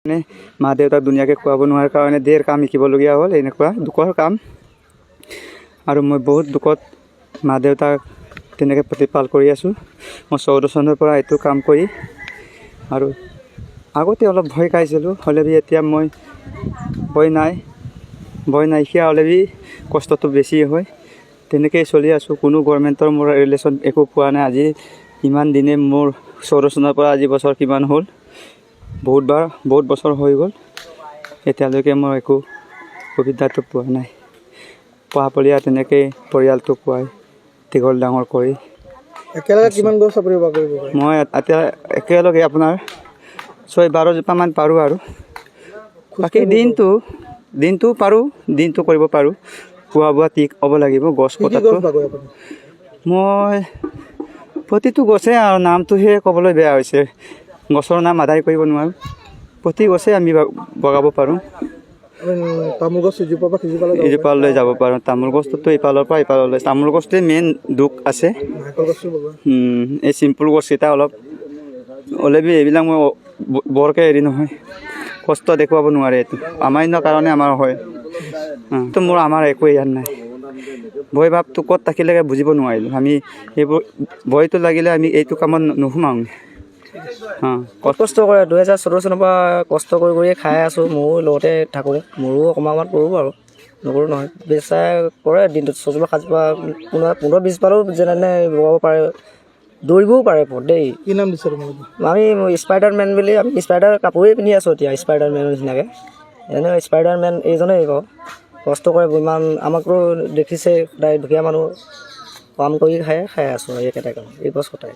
মানে মা দেউতাক ধুনীয়াকৈ খুৱাব নোৱাৰাৰ কাৰণে ধেৰ কাম শিকিবলগীয়া হ'ল, এনেকুৱা দুখৰ কাম। আৰু মই বহুত দুখত মা দেউতাক তেনেকৈ প্ৰতিপাল কৰি আছোঁ। মই 14 চনৰ পৰা এইটো কাম কৰি, আৰু আগতে অলপ ভয় খাইছিলোঁ, হ'লে এতিয়া মই ভয় নাইকিয়া হ'লে কষ্টটো বেছি হয়। তেনেকৈয়ে চলি আছোঁ। কোনো গভৰ্ণমেণ্টৰ মোৰ ৰিলেশ্যন একো পোৱা নাই। আজি ইমান দিনে মোৰ 14 চনৰ পৰা আজি বছৰ কিমান হ'ল, বহুত বছৰ হৈ গ'ল, এতিয়ালৈকে মই একো সুবিধাটো পোৱা নাই। পঢ়া তেনেকৈ পৰিয়ালটো খুৱাই দীঘল ডাঙৰ কৰি। একেলগে কিমান গছ আপুনি ৰোপণ কৰিব পাৰে? মই এতিয়া একেলগে আপোনাৰ 12 জোপামান পাৰোঁ, আৰু বাকী দিনটো পাৰোঁ, দিনটো কৰিব পাৰোঁ। খোৱা বোৱা ঠিক হ'ব লাগিব। গছ কটাটো মই প্ৰতিটো গছে, আৰু নামটোহে ক'বলৈ বেয়া হৈছে, গছৰ নাম আদায় কৰিব নোৱাৰোঁ। প্ৰতি গছে আমি বগাব পাৰোঁ। তামোল গছ ইজোপালৈ যাব পাৰোঁ। তামোল গছটোতো ইফালৰ পৰা ইফাললৈ, তামোল গছটোৱে মেইন দুখ আছে। এই চিম্পুল গছকেইটা অলপ এইবিলাক মই বৰকৈ হেৰি নহয়, কষ্ট দেখুৱাব নোৱাৰে। এইটো আমান্য কাৰণে আমাৰ হয়। তো আমাৰ একো ইয়াত নাই। ভয় ভাৱটো ক'ত থাকিলেগে বুজিব নোৱাৰিলোঁ। আমি এইবোৰ ভয়টো লাগিলে আমি এইটো কামত নোসোমাওঁ। কষ্ট কৰে 2014 চনৰ পৰা কষ্ট কৰি খাই আছোঁ। ময়ো লগতে থাকোঁ, মোৰো অকণমান কৰোঁ বাৰু, নকৰোঁ নহয়। বেচাই কৰে দিনটোত 6 7 কোনোবা 15-20 পালেও যেনে বগাব পাৰে, দৌৰিবও পাৰে দেই। কি নাম দিছে আমি স্পাইডাৰমেন বুলি, আমি স্পাইডাৰ কাপোৰেই পিন্ধি আছোঁ এতিয়া, স্পাইডাৰমেনৰ নিচিনাকৈ। এনে স্পাইডাৰমেন এইজনেই বাৰু, কষ্ট কৰে ইমান। আমাকতো দেখিছে, সদায় দুখীয়া মানুহ কাম কৰি খাই আছোঁ, একেটাই কাম, এই গছ কটাই।